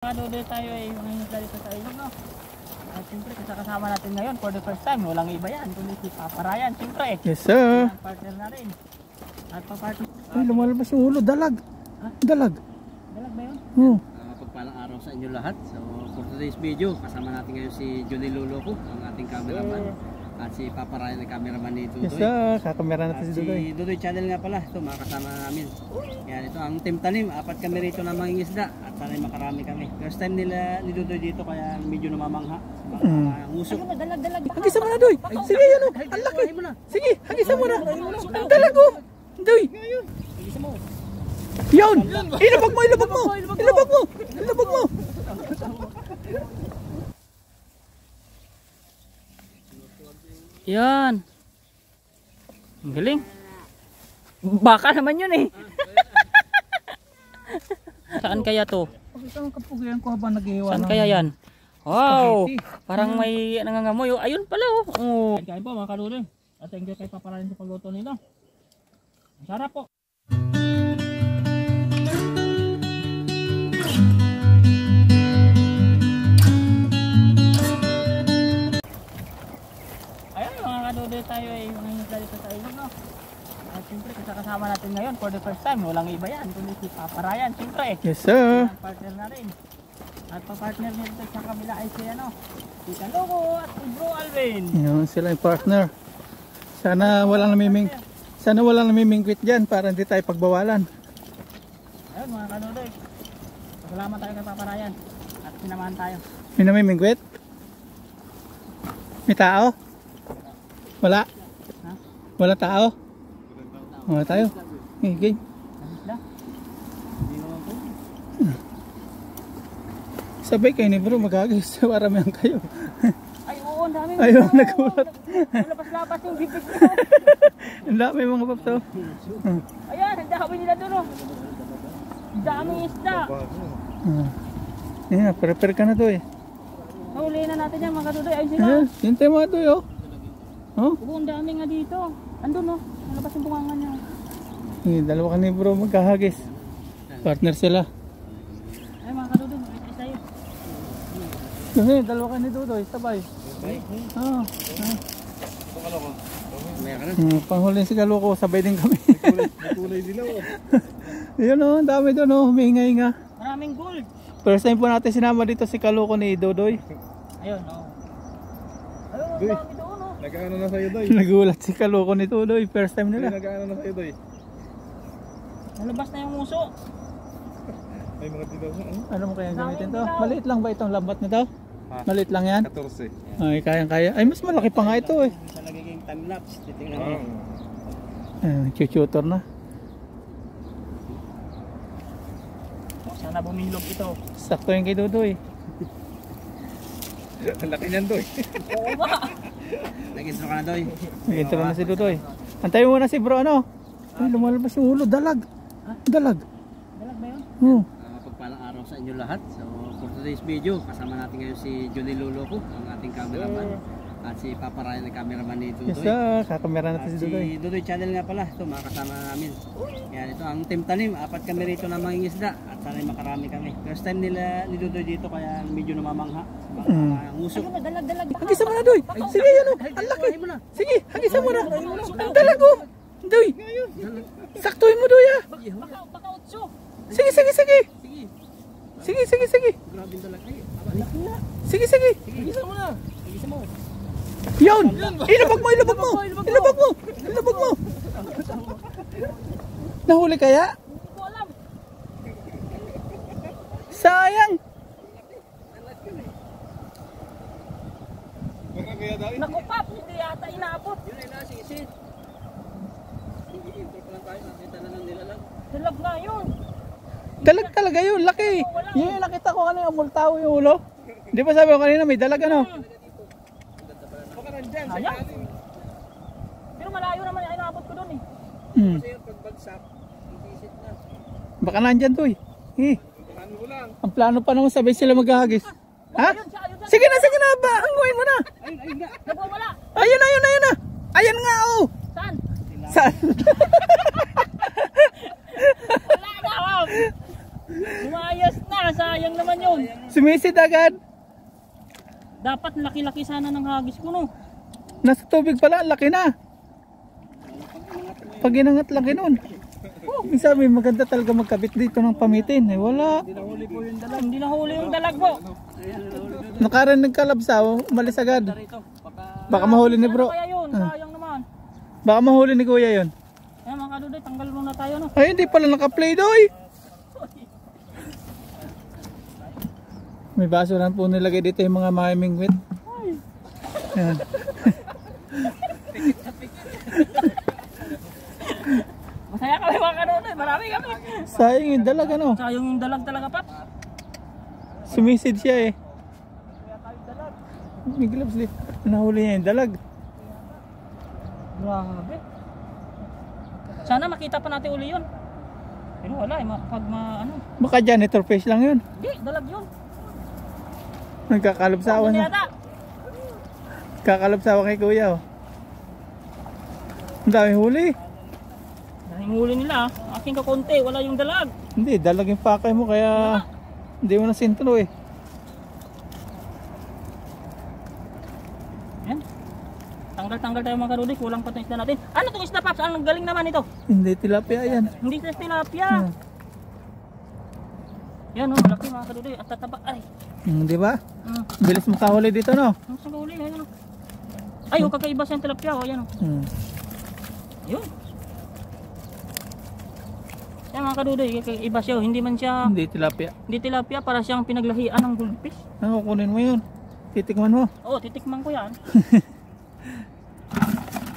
Kaduloy tayo ay mangingisda dito sa ilog, no? At siyempre kasama natin ngayon for the first time, walang iba yan kundi si Papa Ryan, siyempre. Yes sir. Ang partner na rin. At pa-partner. Ay, lumalabas yung ulo, dalag. Ha? Dalag. Dalag ba yun? Oo. Pagpalang araw sa inyo lahat. So for today's video, kasama natin ngayon si Johnny Lolo ko, ang ating cameraman. At si Papa Ryan, ang cameraman ni Dudoy. Yes sir, kakamera natin At si Dudoy. si Dudoy channel nga pala, ito makakasama namin. Yan, ito ang Team Tanim, apat kami rito na mangingisda. At sana'y makarami kami. First time nila ni Dudoy dito, kaya medyo namamangha. Ngusok. Ayun, dalag. Hagisa mo na, Doy. Sige, yan o. Ang laki. Sige, hagisa mo na. Ang dalag o. Doy. Hagisa mo. Yun. Ilabag mo, ilabag mo. Ilabag mo. Ilabag mo. Yan. Ang galing. Baka naman yun eh. Saan kaya to? Pakita mo kapugian ko habang nag-iwan. Saan kaya yan? Wow! Parang may nangangamoy. Ayun pala oh. Kain po mga kaduloy. At thank you kay Papa Ryan sa pagluto nito. Ang sarap po. Ayan mga kaduloy, tayo ay mangingisda dito sa ilog, no? At siyempre kasama natin ngayon for the first time, walang iba yan kundi si Papa Ryan, siyempre. Yes sir. Ang partner na rin. At pa-partner nito sa kabila ay si si Kaloco at si Bro Alvin. Yun sila yung partner. Sana walang namimingkwit dyan para hindi tayo pagbawalan. Ayun mga kanuloy. Salamat tayo kay Papa Ryan. At sinamahan tayo. May namimingkwit? May tao? Wala? Ha? Wala tao? Wala tayo? Okay. Isda? Sabay kayo ni bro, magagis. Maramihan kayo. Ay oo, ang dami. Ayun, nagulat. Labas-labas yung bibig ko. Ang dami mga papso. Ayan, ang dami nila doon. Ang daming isda. Ayan, prepare ka na to eh. Huli na natin yan mga kanuloy. Ayun sila. Ayan, yung tema to oh. Oh? Oo, ang dami nga dito. Andun oh. Nalabas yung bungangan niya. Dalawa ka ni bro magkahagis. Partner sila. Ay mga kanuloy, makikita tayo. Kasi dalawa ka ni Dudoy, sabay. Oo. Panghuli si Kaloco, sabay din kami. Kulay nila oh. Yun oh, dami doon oh, humihinga-hinga. Maraming gold. First time po natin sinama dito si Kaloco ni Dudoy. Ayun oh. Ayun, ang dami doon oh. Nag-ano na sa'yo, Doy? Nagulat si Kaloco ni Dudoy, first time nila. Nag-ano na sa'yo, Doy? Nalabas na yung muso. May mga dilaw na Ano mo kaya gamitin to? Maliit lang ba itong lambat na to? Maliit lang yan? 14. Ay, kayang-kaya. Ay, mas malaki pa nga ito eh. Sa nagiging time-lapse, titingnan mo. Chuchutor na. Sana bumilog ito. Sakto yung kay Dudoy. Ang laki niyan, Doy. Oo ba? Nag-intro ka na, Doy. Nag-intro na si Dudoy. Antayin mo na si bro, ano? Ay, lumalabas yung ulo, dalag. Dalag. Dalag ba yun? Oo. Pagpalang araw sa inyo lahat. So for today's video, kasama natin ngayon si Johnny Lolo ko, ang ating cameraman. At si Papa Ryan, ang cameraman ni Dudoy. Yes sir, kakamera natin At si Dudoy. si Dudoy channel nga pala, ito makakasama namin. Yan, ito ang Team Tanim, apat kami rito na mangingisda. At sana'y makarami kami. First time nila ni Dudoy dito, kaya medyo namamangha. Ngusok. Ayun, dalag. Hagisa mo na, Doy. Sige, yan o. Ang laki. Sige, hagisa mo na. Ang dalag o. Doy. Saktuhin mo, Doy ah. Baka utso. Sige. Sige. Grabe yung dalag. Sige. Higisa mo na. Higisa mo. Yun. Ilabag mo. Nahuli kaya? Hindi ko alam. Sayang. Naku pap, hindi yata inaabot. Yun ay nasisid. Intro pa lang tayo, nakita na ng nilalang. Dalag na yun. Dalag talaga yun, laki. Yun yung nakita ko kanina, multaw yung ulo. Di ba sabi ko kanina may dalag ano? Baka nandyan, Sayang. Pero malayo naman yung inaabot ko doon eh. kasi yung pagbagsak, isisid na. Baka nandyan to eh. Paano mo lang? Ang plano pa naman sabay sila maghahagis. Ha? Sige na ba? Hangguin mo na. Ayun nga. Nagwawala. Ayun na. Ayun nga oh. Saan? Saan? Wala na. Lumayas na, sayang naman yun. Sumisid agad. Dapat laki-laki sana ng hagis ko, no? Nasa tubig pala, laki na. Pag inangat laki nun. Sabi, maganda talaga magkabit dito ng pamitin. Eh, wala. Hindi na huli yung dalag po. Nakaran nagkalabsaw, umalis agad. Baka mahuli ni bro. Ano kaya yun? Sayang naman. Baka mahuli ni kuya yun. Ayan mga kadudoy, tanggal muna tayo, no? Ay, hindi pala naka-play doy. May baso lang po nilagay dito yung mga mamingwit. Ayan. Masaya kami mga kadudoy, marami kami. Sayang yung dalag ano. Sayang yung dalag talaga, Pat. Sumisid siya eh. May gloves din. Nahuli niya yung dalag. Grabe. Sana makita pa natin uli yun. Pero wala eh, ano. Baka janitor fish lang yun. Hindi, dalag yun. Nagkakalabsawa Ano na. yata? Kakalabsawa kay kuya oh. Ang dami huli. Dahil huli nila, aking kakonti, wala yung dalag. Hindi, dalag yung pakay mo kaya hindi mo na sintro eh. Yan. Tanggal-tanggal tayo mga kadudoy, kulang pa itong isda natin. Ano itong isda, Paps? Anong galing naman ito? Hindi, tilapia yan. Hindi sa tilapia. Yan oh, malaki mga kadudoy at tataba. Ay. Di ba? Bilis mo kahuli dito no? Ano sa huli? Ayan oh. Ay, oh, kakaiba siyang tilapia oh, ayan oh. Ayun. Yan mga kadudoy, kakaiba siya oh. Hindi man siya, Hindi tilapia. hindi tilapia, para siyang pinaglahian ng goldfish. Ano, kunin mo yun. Titikman mo. Oo, titikman ko yan.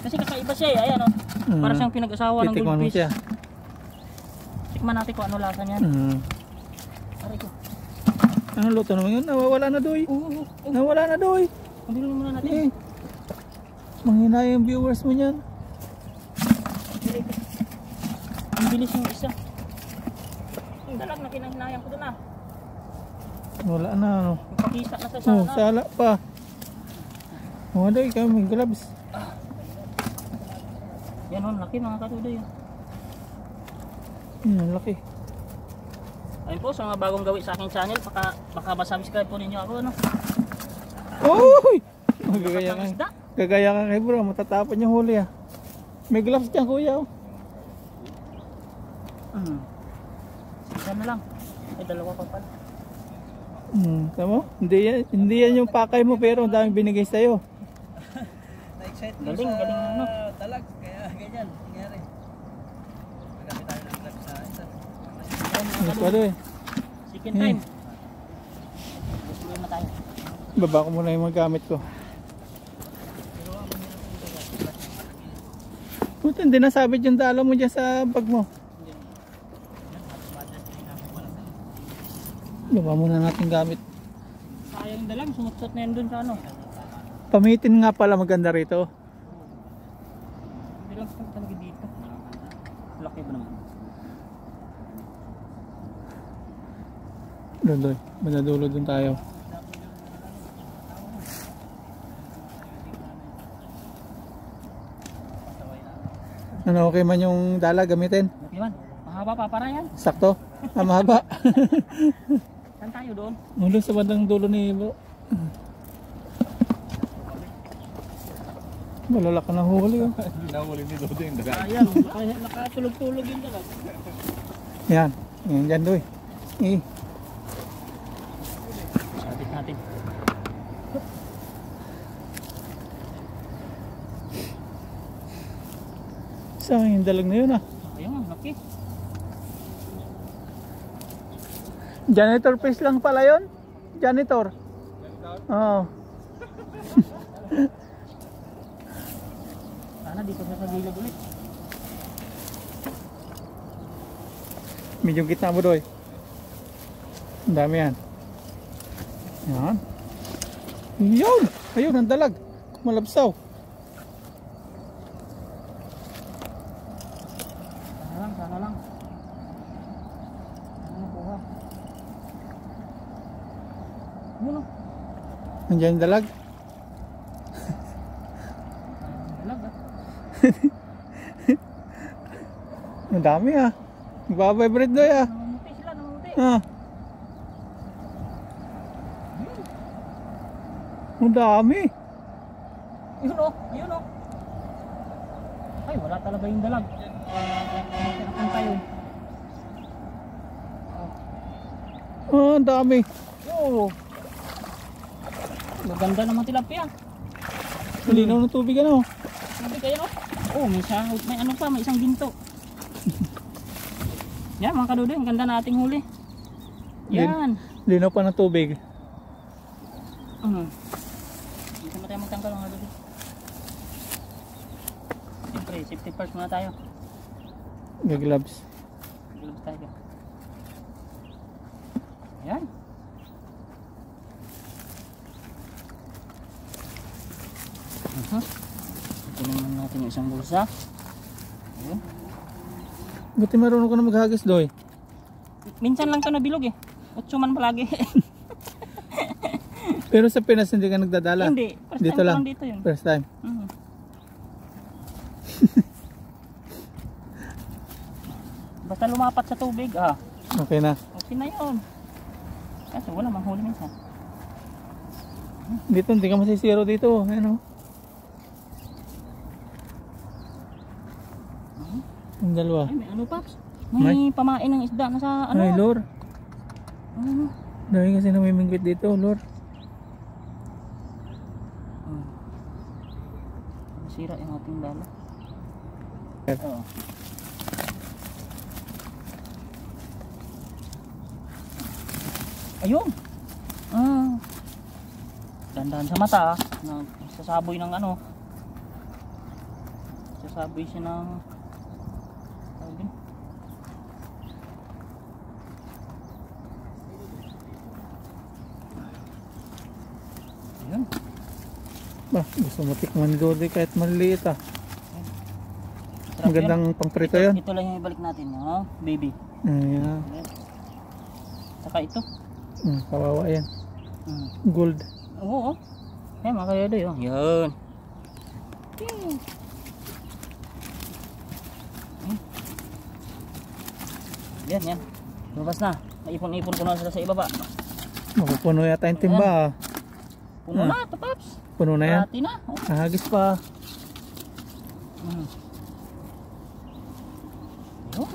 Kasi kakaiba siya eh, ayan oh. Para siyang pinag-asawa ng Titikman mo goldfish. siya. Tikman natin kung ano lasa niyan. Aray ko. Ano luto naman yun? Nawawala na doy. Oo, Nawala na doy. Pabilin muna natin. Manghina yung viewers mo niyan. Ang bilis yung isa. Ang dalag na kinahinayan ko doon ah. Wala na ano. Pakita na sa sana. Oh, sala pa. Mga doy, kami may gloves. Yan oh, laki mga kadudoy. Laki. Ayun po, sa mga bagong gawi sa aking channel, baka masubscribe po ninyo ako, ano? Uy! Gagaya ka. Isda? Gagaya ka kay bro, matatapon yung huli ah. May gloves dyan kuya oh. Isa na lang. Ay, dalawa pa pala. Tama? Hindi yan yung pakay mo pero ang daming binigay sa'yo. Na-excite Galing, galing ano. Dalag, kaya ganyan. Nangyari. Nagamit tayo ng gloves sa isa. Ayun, mga Mas kadudoy. wala eh. Second time. Gusto na tayo. Baba ko muna yung mga gamit ko. Puto, hindi nasabit yung dala mo dyan sa bag mo. Baba muna natin gamit. Sayang dalang, sumutsot na yan dun sa ano. Pamitin nga pala maganda rito. Hindi lang talaga dito. Laki ba naman? Doon, manadulo dun tayo. Ano, okay man yung dala gamitin? Okay man, mahaba pa para yan. Sakto? Mahaba. Saan tayo doon? Mulo sa bandang dulo ni bro. Malalaka na huli oh. Ayan, nakatulog-tulog yun dalag. Yan, yan dyan doy. Sabit natin. Saan yung dalag na yun ah? Ayun, laki. Janitor fish lang pala yun? Janitor? Oo. Sana dito sa gilid ulit. Medyo gitna mo doy. Ang dami yan. Yan. Yun! Ayun, ang dalag. Malabsaw. Sana lang. Ano kuha? Ano? Nandiyan yung dalag. Dalag ah. Ang dami ah. Nagbabibrate doy ah. Namuti sila, namuti. Ah. Ang dami. Yun o, yun o. Ay, wala talaga yung dalag. Tinakang tayo. Ah, ang dami. Oo. Maganda naman tilapia. Malinaw ng tubig ano. Sabi kayo no? Oh, may ano pa, may isang ginto. Yan mga kadudoy, ang ganda nating huli. Yan. Linaw pa ng tubig. Hindi mo tayo magtanggal mga kadudoy. Siyempre, safety first muna tayo. Gagloves. Gloves tayo. Yan. Ito naman natin yung isang bulsa. Ayun. Buti marunong ko na maghagis doy. Minsan lang ito nabilog eh. 8 man palagi. Pero sa Pinas hindi ka nagdadala. Hindi. First Dito time lang. ko dito yun. First time. Basta lumapat sa tubig Okay na. okay na yun. Kasi wala manghuli minsan. Dito hindi ka masisiro dito. Ano? Ang dalawa. Ay, may ano paps? May pamain ng isda na sa ano. Ay, lure. Ano? Dahil kasi namimingwit dito, lure. Masira yung ating dala. Oo. Ayun. Dandahan sa mata sasaboy ng ano. Sasaboy siya ng ayun. Ayun. Bah, gusto mo tikman ni Dodi kahit maliliit Sarap Magandang pangprito yan. Ito lang yung ibalik natin, baby. Ayan. Saka ito. Kawawa yan. Gold. Oo. Yan mga kayodoy. Yan. Yan. Lumabas na. Naipon-ipon ko na sila sa ibaba. Mapupuno yata yung timba. Puno na ito, Paps. Puno na yan. Parati na. Ahagis pa. Yun.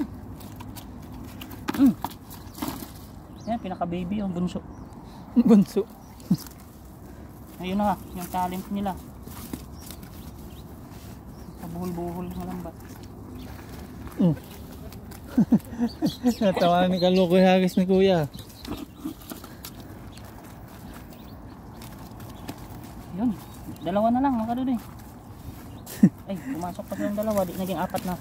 Yan, pinaka-baby yung bunso. Bunso. Ayun na, yung talent nila. Kabuhol-buhol ng lambat. Natawa ni Kaloko yung hagis ni Kuya. Yun, dalawa na lang mga kadudoy. Ay, pumasok pa silang dalawa, di naging 4 na.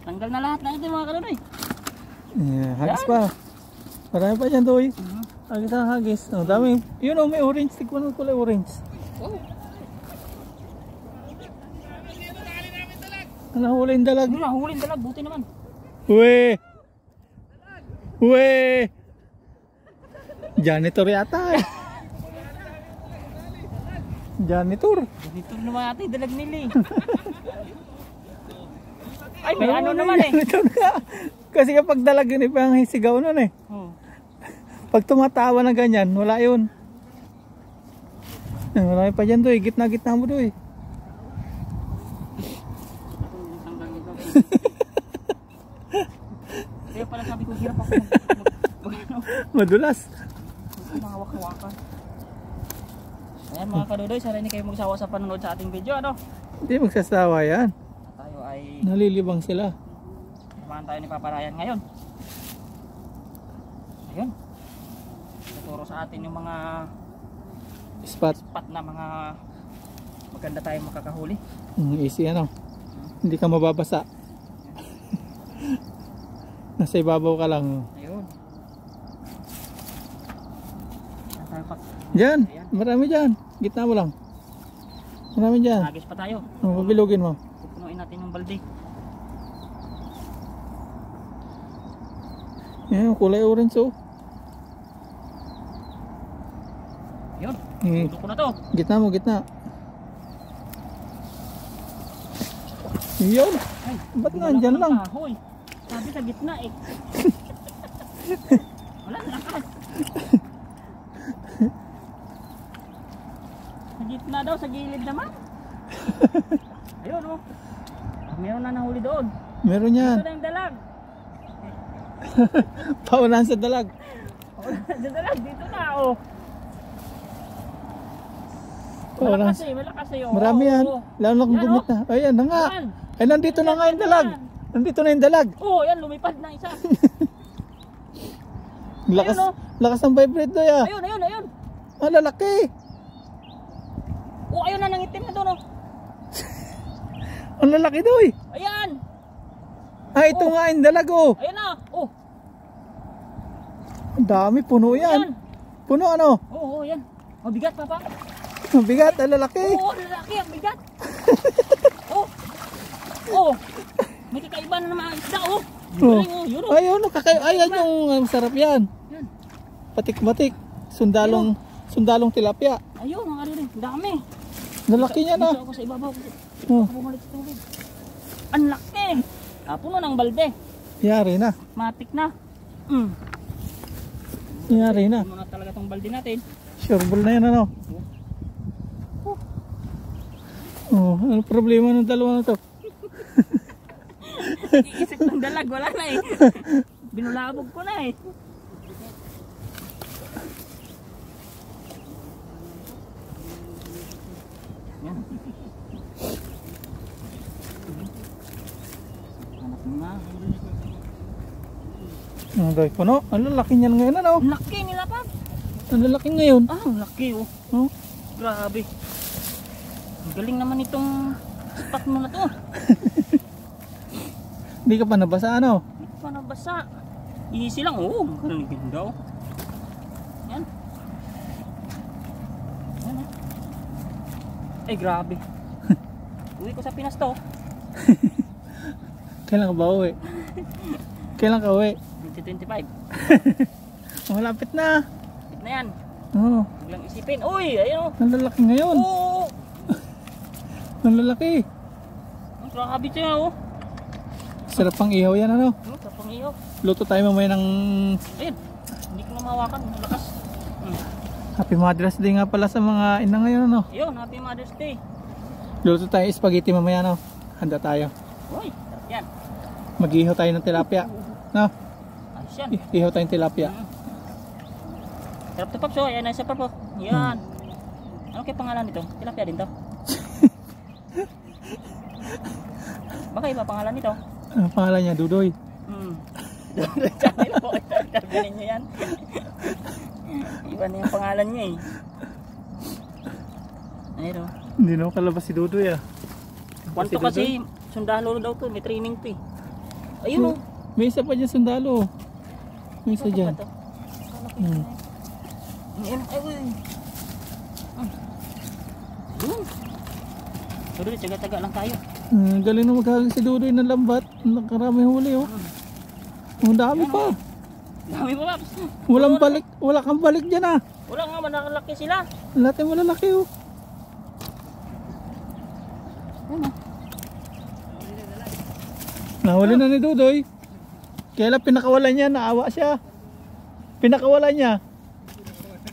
Tanggal na lahat na ito mga kadudoy. Hagis pa. Marami pa dyan, Doy. Hagis na hagis. Dami. Yun may orange. Tignan mo kulay orange. Nahuli yung dalag. Yun, nahulin dalag, buti naman. Uwe! Uwe! Janitor yata eh. Janitor. Dito naman natin, dalag nila eh. Ay, may ano naman eh. Janitor ka. Kasi kapag dalag yun, ipang sigaw nun eh. Pag tumatawa na ganyan, wala yun. Marami pa dyan, Doy. Gitna-gitna mo, Doy. Kaya pala sabi ko, hirap ako Madulas. Mahawak-hawakan. Ayan mga kadudoy, sana hindi kayo magsawa sa panonood sa ating video, ano? Hindi magsasawa yan. Tayo ay Nalilibang sila. samahan tayo ni Papa Ryan ngayon. Ayun. Tuturo sa atin yung mga Spot. spot na mga maganda tayong makakahuli. Easy ano. Hindi ka mababasa. Nasa ibabaw ka lang. Ayun. Saan tayo pa? Diyan. Marami dyan. Gitna mo lang. Marami dyan. Agis pa tayo. Pabilugin mo. Pupunuin natin yung balde. Yan, kulay orange oh. Ayun. Eh, Tulo ko na to. gitna mo, gitna. Yun. Ay, Ba't gumalaw nandyan ng lang? kahoy. Sabi sa gitna eh. Wala, lakas. Sa gitna daw, sa gilid naman. Ayun oh. Meron na nahuli doon. Meron yan. Ito na yung dalag. Paunahan sa dalag. Sa dalag, dito na oh. Paunahan. Malakas eh. Oh. Marami yan. Oh. Lalo na kung Yan, gumit na. Ayan na nga. Yan. Ay, nandito na nga yung dalag. Nandito na yung dalag. Oh, yan, lumipad na isa. Lakas, Ayun, oh. lakas ng vibrate doy ah. Ayun. Ah, lalaki. Oh, ayun na, nangitim na doon oh. Ang lalaki doy. Ayan. Ah, ito nga yung dalag oh. Ayan na. Oh, Ang dami, puno yan. ayan. Puno ano? Oh, yan. Oh, bigat pa pa. Ang bigat, ang lalaki. Oo, lalaki ang bigat. Oh. May kakaiba na naman ang isda, oh. Oh. Galing, oh. Yun, oh. Ayun, ayan yung masarap yan. Yan. Patik-batik. Sundalong tilapia. Ayun, ang ano rin. Dami. Lalaki niya na. Dito ako sa ibabaw. Oh, Ako bumalik sa tubig. Ang laki. Puno ng balde. yari na. Matik na. Yari na. Puno na talaga tong balde natin. Sureball na yan ano. Oh, ano problema ng dalawa na to? Iisip ng dalag, wala na eh. Binulabog ko na eh. Yan. Anak mo na. Ang doy, puno. Ang lalaki niyan ngayon ano. Ang laki nila pa. Ang lalaki ngayon. Ang laki oh. Oh. Grabe. Ang galing naman itong spot mo na to. Hindi ka pa nabasa ano. Hindi pa nabasa. Easy lang oh. Galing ganda oh. Yan. Yan eh. Ay grabe. Uwi ko sa Pinas to. Kailan ka ba uwi? Kailan ka uwi? 2025. Malapit na. Ito na yan. Oo. Huwag lang isipin. Uy, ayun oh. Ang lalaki ngayon. Oo. Ang lalaki. Ang grabe siya oh. Sarap pang ihaw yan ano. Tapang iyo. Luto tayo mamaya ng Ayun. Hindi ko na mawakan. Malakas. Happy Mother's Day nga pala sa mga ina ngayon ano. Ayun, Happy Mother's Day. Luto tayo spaghetti mamaya no. Handa tayo. Uy, sarap yan. Mag-ihaw tayo ng tilapia. No? Ayos yan. Ihaw tayong tilapia. Sarap to Pops oh. Ayan na isa pa po. Yan. Ano kaya pangalan nito? Tilapia din to. Baka iba pangalan nito. Ang pangalan niya, Dudoy. Dodoy channel po. Targanin nyo yan. Iba na yung pangalan niya eh. Ayun oh. Hindi na kalabas si Dudoy ah. Kwanto kasi sundalo daw to. May training to eh. Ayun oh. May isa pa dyan sundalo. May isa dyan. Ayun. Ay uy. Yun. Dodoy, tsaga-tsaga lang tayo. Galing na maghagin si Dudoy ng lambat. Nakarami huli oh. Ang dami pa. Dami mo Pops. Walang balik. Wala kang balik dyan ah. Wala nga, manakalaki sila. Lahat yung malalaki oh. Ano? Nahuli na ni Dudoy. Kaya lang pinakawalan niya. Naawa siya. Pinakawalan niya.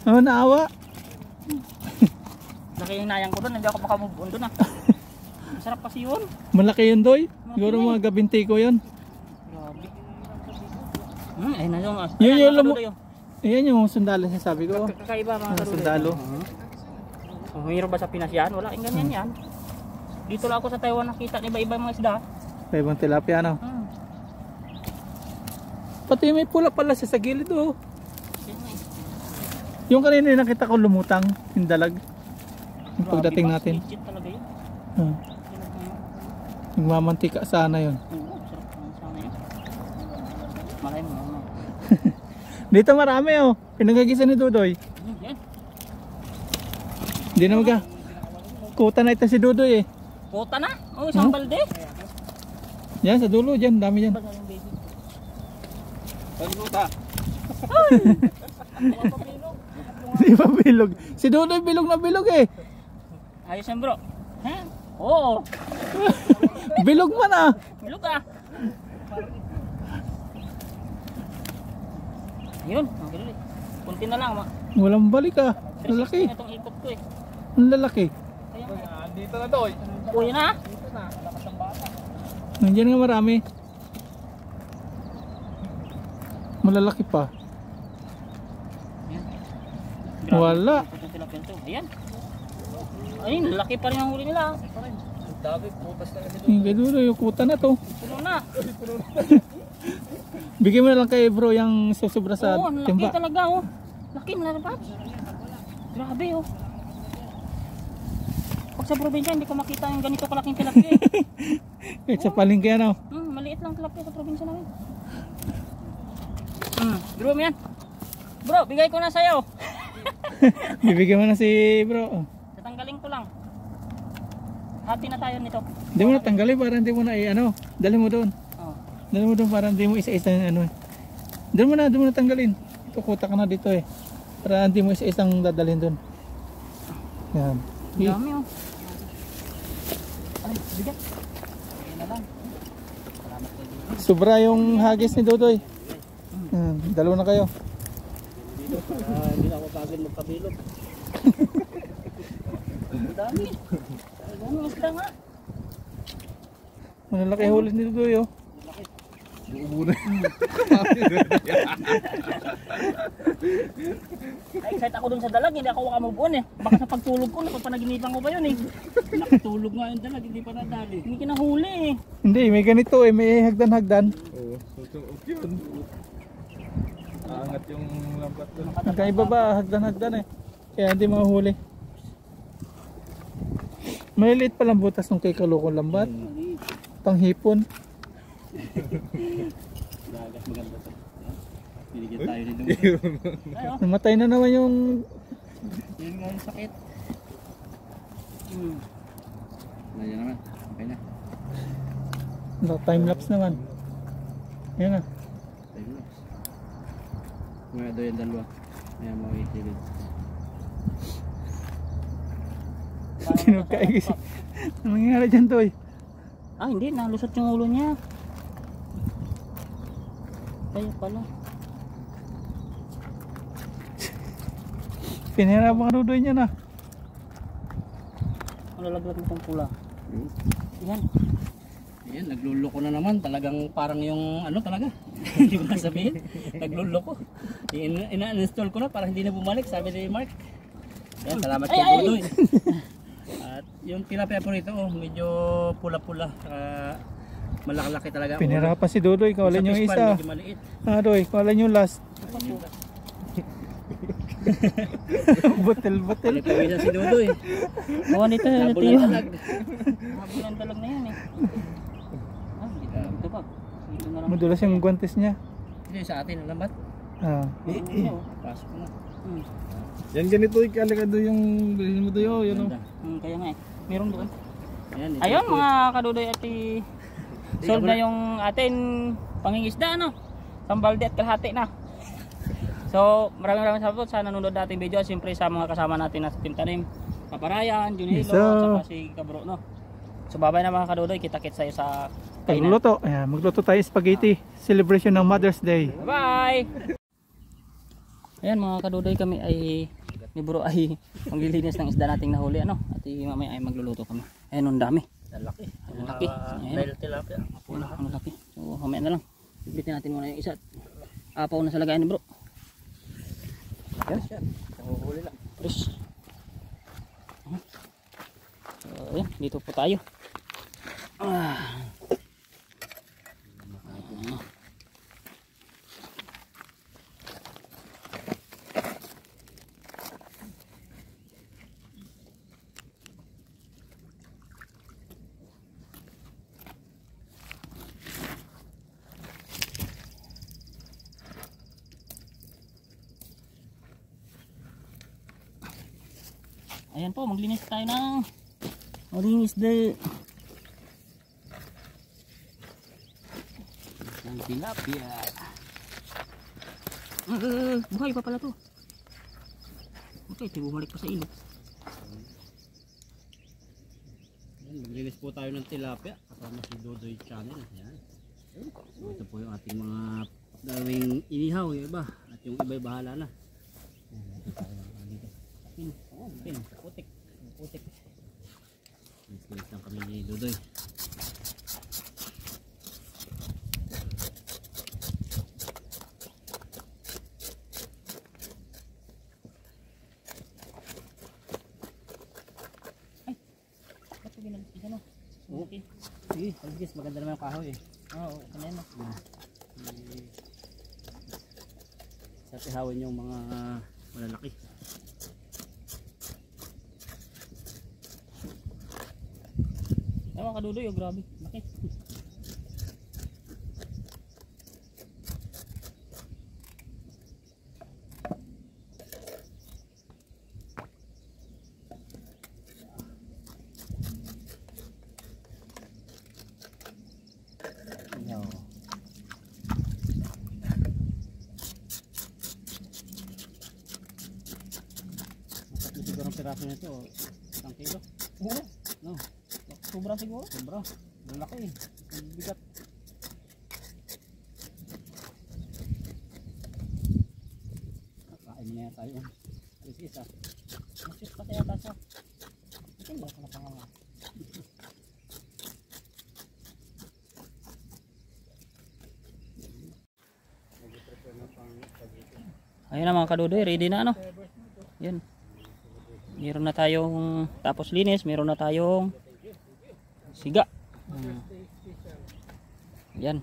Oh, naawa. Laki yung nayang ko doon, hindi ako makamove on doon ah. Masarap kasi yun. Malaki yun Doy. Siguro mga gabinti ko yun. Grabe. Ayun na yung Yun yung mga kadudoy, oh. Ayan yung sundalo siya sabi ko. Kakaiba mga Mga kadudoy. sundalo. Kung mayroon ba sa Pinas yan? Wala yung ganyan yan. Dito lang ako sa Taiwan nakita ng iba-iba mga isda. May ibang tilapia no. Pati may pula pala siya sa gilid oh. Yung kanina yung nakita ko lumutang. Yung dalag. Yung pagdating natin. Legit talaga yun. Nagmamantika sana yun. Oo, sarap naman sana yun. Malay mo. Dito marami oh. Pinagagisa ni Dudoy. Yan. Hindi na maga. Kuta na ito si Dudoy eh. Kota na? Oo, isang balde. Yan sa dulo dyan. Dami dyan. Pagluta. Di ba bilog? Si Dudoy bilog na bilog eh. Ayos yan bro. Ha? Oo. Bilog man ah. Bilog ah. Ayun, mga kadudoy. Kunti na lang. Walang balik ah. 360 Lalaki. na itong ikot ko eh. Ang lalaki. Kaya, Dito na doy. uy na. Nandiyan nga marami. Malalaki pa. Grabe, Wala. ikot yung tilapia nito. Ayan. Ayun, laki pa rin ang huli nila. Dami, putas na kasi Yung gadulo, yung kuta na to. Puno na. Bigyan mo na lang kay bro yung susubra sa Oo, ang laki timba. talaga oh. Laki na rin, Paps. Grabe oh. Pag sa probinsya, hindi ko makita yung ganito kalaking tilapia eh. Kahit sa palengke ano. Maliit lang tilapia sa probinsya namin. Bro, yan. Bro, bigay ko na sa'yo. Bibigyan mo na si bro. Tatanggalin ko lang. Hati na tayo nito. Hindi mo na tanggalin para hindi mo na ano. Dali mo doon. Oh. Dali mo doon para hindi mo isa-isa ano. Doon mo na tanggalin. Ito kuta ka na dito eh. Para hindi mo isa-isang dadalhin doon. Yan. Ang dami oh. Ay, bigat. Bigay na lang. Salamat kayo dito. Sobra yung hagis ni Dodoy. Yan. Dalawa na kayo. hindi na ako pagod magkabilog. Ang dami. Ang dami isda nga. Malalaki huli ni Dodoy oh. Excited ako dun sa dalag, hindi ako makamove on eh. Baka sa pagtulog ko, napapanaginipan ko pa yun eh. Nakatulog nga yung dalag, hindi pa nadali. Hindi kinahuli eh. Hindi, may ganito eh. May hagdan-hagdan. Oo, yun. Aangat yung lambat doon. Magkaiba ba? Hagdan-hagdan eh. Kaya hindi mahuli. Maliliit palang butas ng kay Kalokong lambat. Panghipon. Dagat maganda to. Binigyan tayo nito. Ay oh. Namatay na naman yung Yun nga yung sakit. Nandiyan naman. Okay na. time lapse naman. Yan na. Tayo na. Mga doon yung dalawa. May mga itilid. Tinugkaigis. Anong nangyari dyan to eh? Ah, hindi. Nalusot yung ulo niya. Kaya pala. Pinahirapan ka Dodoy niya na. Malalaglag mo itong pula. Yan. Ayan, nagluloko na naman. Talagang parang yung ano talaga. Hindi ko sabihin. Nagluloko. Ina-install ko na para hindi na bumalik. Sabi ni Mark. Yan, salamat kay Dudoy. At yung tilapia po rito, oh, medyo pula-pula. Malaki-laki talaga. Pinahirapan si Dodoy. Kawalan yung isa. Medyo maliit. Ah, Doy. Kawalan yung last. Butel-butel. Palipawisan si Dudoy. Gawa nito. Labo Ito ng yun. dalag. Labo ng dalag na yan eh. Ah, ito ba? Ito na lang. Madulas yung guantes niya. Ito yung sa atin, ang lambat. Ah. Pasok na. Yan ganito kalikado yung bilhin mo doyo, yun oh. Ganda. Kaya nga eh. Meron doon. Ayan, ito Ayun po. mga kadudoy at solve na yung atin pangingisda ano. Sambalde at kalahati na. So maraming salamat sa nanonood nating video. Siyempre sa mga kasama natin na sa Team Tanim, Paparayan, Junilo, Yes, at saka si Kabro no. So babay na mga kadudoy. Kita-kits tayo sa kainan. Pagluluto. Ayan, magluto tayo spaghetti. Celebration ng Mother's Day. Bye! Ayan mga kadudoy, kami ay ni Bro ay maglilinis ng isda nating nahuli ano. At mamaya ay magluluto kami. Ayan ang dami. Lalaki. Ang laki. Ayan. Dahil tilapia. Ang laki. So mamaya na lang. Bibitin natin muna yung isa. Apaw na sa lagayan ni Bro. Yes, yan. Nahuhuli lang. Fresh. So ayan, dito po tayo. Ayan po, maglinis tayo ng malinis de ng tilapia. Buhay pa pala to. Okay, bumalik pa sa ilog. Yan, maglinis po tayo ng tilapia kasama si Dodoy Channel. Yan. So, ito po yung ating mga gawing inihaw yung iba at yung iba bahala na. Pin, putik. Linis lang kami ni Dudoy. Ba't ko ginagis ano? Okay. Sige, palagis. Maganda naman yung kahoy eh. Oo, kanina na. Sa tihawin yung mga malalaki. Ewan ka Dudoy, oh, grabe. Laki. Yo. Siguro ang piraso nito, 1 kilo. Oo. No, Sobra siguro. sobra. Malaki eh. Ang bigat. Kain na tayo. Isa. Masis pa kaya tasa. Hindi ko na pangalan. Ayun na mga kadudoy, ready na ano. Yan. Meron na tayong tapos linis, meron na tayong siga. Yan.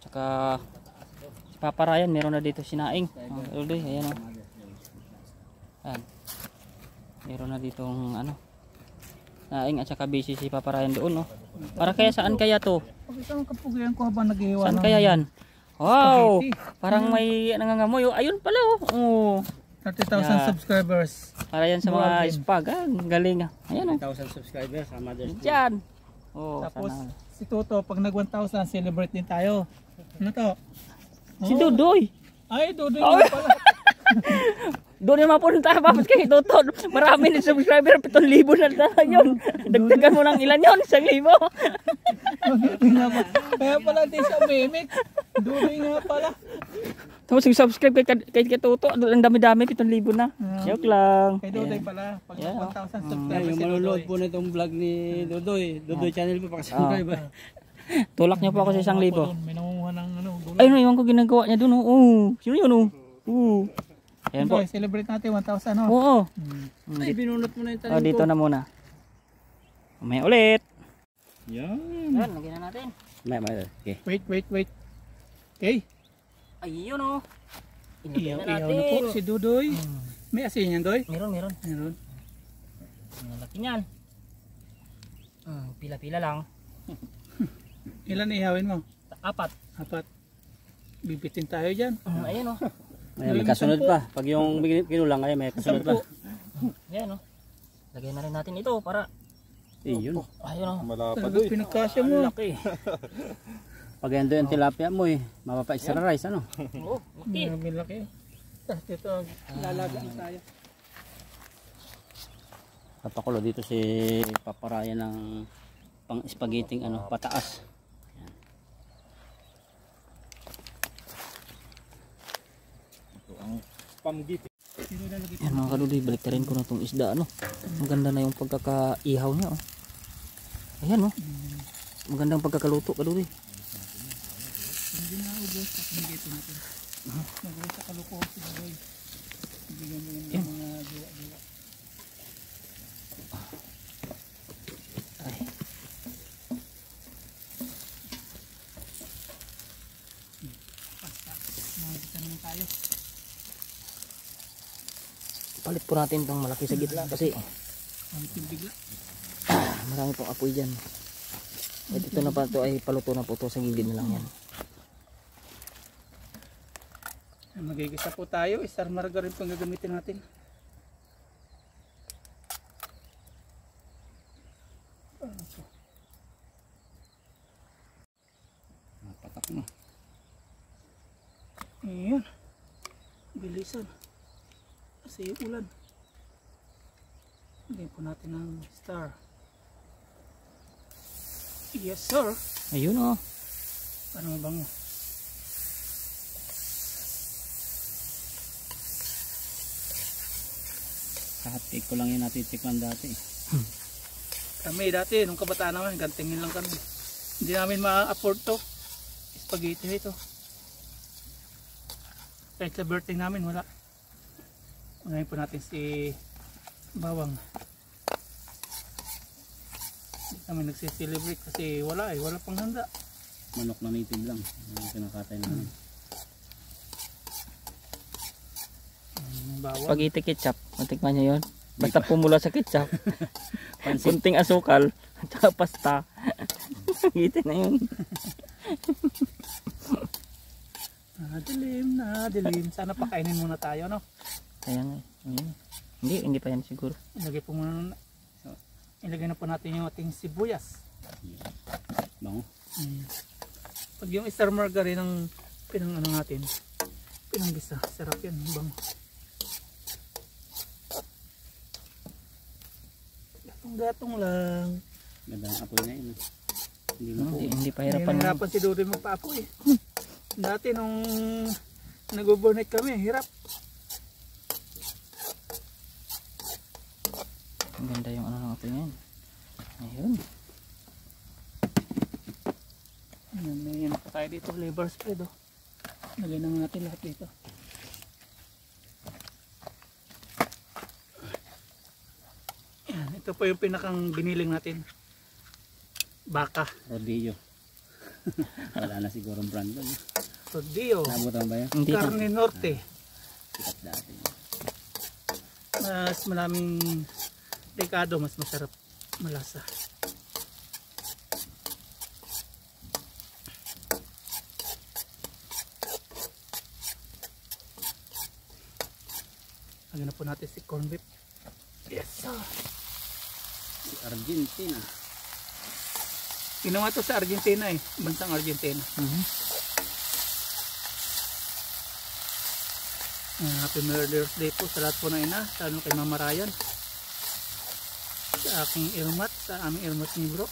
Tsaka si Papa Ryan, meron na dito sinaing. Kadudoy, ayan o. Yan. Meron na ditong ano. Naing at saka busy si Papa Ryan doon no. Para kaya saan kaya to? Pagkasama kapugian ko habang nag-iwan. Saan kaya yan? Wow! Parang may nangangamoy. Oh, ayun pala oh. Oh. 30,000 Yeah. subscribers. Para yan sa mga Buwagin. spag. Ah, galing ah. Ayan oh. 1,000 subscribers sa Mother's Day. Diyan. Oh, Tapos sana. si Toto, pag nag 1,000, celebrate din tayo. Ano to? Si Oh. Dudoy. Ay, Dudoy Oh. nga pala. Doon yung mapunta tapos kay Toto. Marami na subscriber. 7,000 na tayo yun. Dagdagan mo ng ilan yun? 1,000. Dudoy nga pala. Kaya pala di siya mimic. Dudoy nga pala. Tapos yung subscribe kay Toto. Ang dami-dami. 7,000 na. Joke lang. Kay Dudoy pala. Pag Yeah. 1,000 Ay, subscribers yung si manonood Dudoy. po na itong vlog ni Dudoy. Dudoy channel po, pakasubscribe. Tulak niyo po ako sa 1,000. May nangunguha ng ano, gulay. Ayun, iwan ko ginagawa niya doon. Oh. Sino yun? Oh. Ayan po. Dudoy, celebrate natin 1,000 no? Oo. Ay, binunot mo na yung tanim Oh, dito ko. na muna. May ulit. Yan. Yan, lagyan na natin. May. Okay. Wait. Okay. Ayun oh. Ilagyan na Iyaw natin. na po si Dudoy. May asin yan, Doy? Meron. Meron. Ang laki niyan. Pila-pila lang. Ilan ihawin mo? 4. 4. Bibitin tayo dyan. Ayun oh. May kasunod pa. Pag yung kinulang ay may kasunod pa. Yan oh. Lagyan na rin natin ito para. Yun. Ayun oh. Talaga pinagkasya mo. Laki. Pag yan doon yung tilapia mo eh. Mapapa-extra rice ano. Oh, laki. May laki. Tapos dito, lalagaan tayo. Papakulo dito si Paparaya ng pang spaghetti ano, pataas. Yan mga kaduloy, balik na rin ko na itong isda ano. Maganda na yung pagkakaihaw niya oh. Ayan oh. Magandang pagkakaluto kaduloy. Hindi na ubos at hindi ito natin. Nag-ubos sa kalukuhan si Dudoy. Bigyan mo yung mga jowa-jowa. Ay. Basta, makikita naman tayo. Palit po natin itong malaki sa gitna kasi Ang bigla. marami pong apoy dyan. At ito na pa ito ay paluto na po ito sa gilid na lang yan. Magigisa po tayo. Star margarine pang gagamitin natin. Patak mo. Ayan. Bilisan. Kasi yung ulan. Lagyan po natin ng star. Yes sir. Ayun oh. Parang mabango. Kahati ko lang yung natitikman dati. Kami dati, nung kabataan naman, gantingin lang kami. Hindi namin ma-afford to. Spaghetti ito. Kahit sa birthday namin, wala. Unahin po natin si Bawang. Hindi kami nagsiselebrate kasi wala eh. Wala pang handa. Manok na native lang. Yung kinakatay namin. Bawang. Spaghetti ketchup. Matikman nyo yun. Basta pumula sa ketchup. Pansit. Kunting asukal. At saka pasta. Spaghetti na yun. Dilim. Sana pakainin muna tayo, no? Kaya nga. Hindi pa yan siguro. Ilagay na po natin yung ating sibuyas. Bango. Pag yung star margarine ng pinang ano natin, pinanggisa, sarap yan, bango. Gatong lang. Ganda ng apoy na yun. Hindi mo po. Hindi pa hirapan. Hirapan si Dodoy magpaapoy. Dati nung nag-overnight kami, hirap. Ang ganda yung ano ng apoy ngayon. Ayun. Yan pa tayo dito, flavor spread oh. Lagay naman natin lahat dito. Yan, ito po yung pinakang biniling natin. Baka. Rodillo. Wala na siguro ang brand doon. Rodillo. Nabutan ba yan? Hindi Carne Norte. Sikat dati. Mas maraming dekado, mas masarap, malasa. Lagyan na po natin si corn beef. Yes sir. Si Argentina. Ginawa to sa Argentina eh, bansang Argentina. Happy Mother's Day po sa lahat po na ina, lalo kay Mama Ryan, sa aking irmat, sa aming irmat ni bro,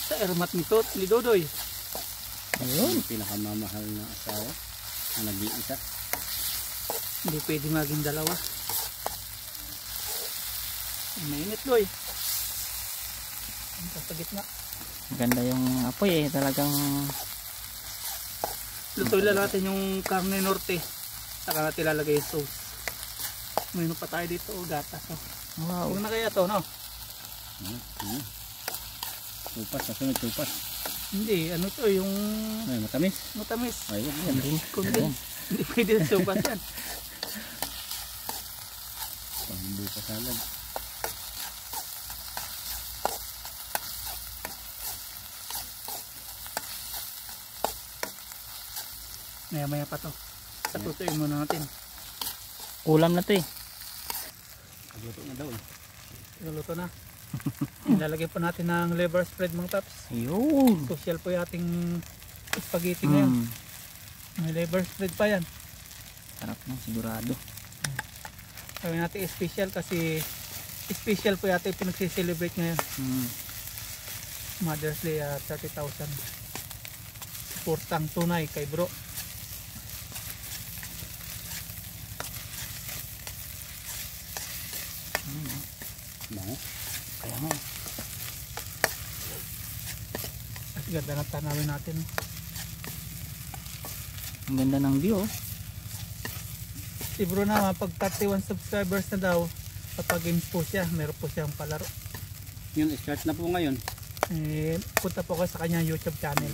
sa irmat ni Dodoy. Ayun. Pinakamamahal na asawa na nag-iisa. Hindi pwede maging dalawa. Mainit doy. Ang sa gitna. Maganda yung apoy eh. Talagang Lutoy lang natin yung carne norte. Saka natin lalagay yung sauce. Mayroon pa tayo dito o gatas. Oh. wow. Huwag na kaya to no? Tupas, nasunod tupas. Hindi, ano to yung Ay, matamis. matamis. Ay, Hindi. Kundi, hindi pwede na sauce yan. Pambu pa salad. Maya-maya pa to. Tatutuin muna natin. Ulam na to eh. Luto na daw eh. Nuluto na. Ilalagay po natin ng liver spread mga taps. Ayun. Social po yung ating spaghetti ngayon. May liver spread pa yan. Sarap na sigurado. Gawin natin special kasi special po yata yung pinagsiselebrate ngayon. Mother's Day 30,000. Suportang tunay kay bro. Bango. Kaya mo. At ganda ng tanawin natin. Ang ganda ng view oh. Si bro naman pag 31 subscribers na daw, kapag games po siya, meron po siyang palaro. Yun, start na po ngayon. Punta po kayo sa kanyang YouTube channel.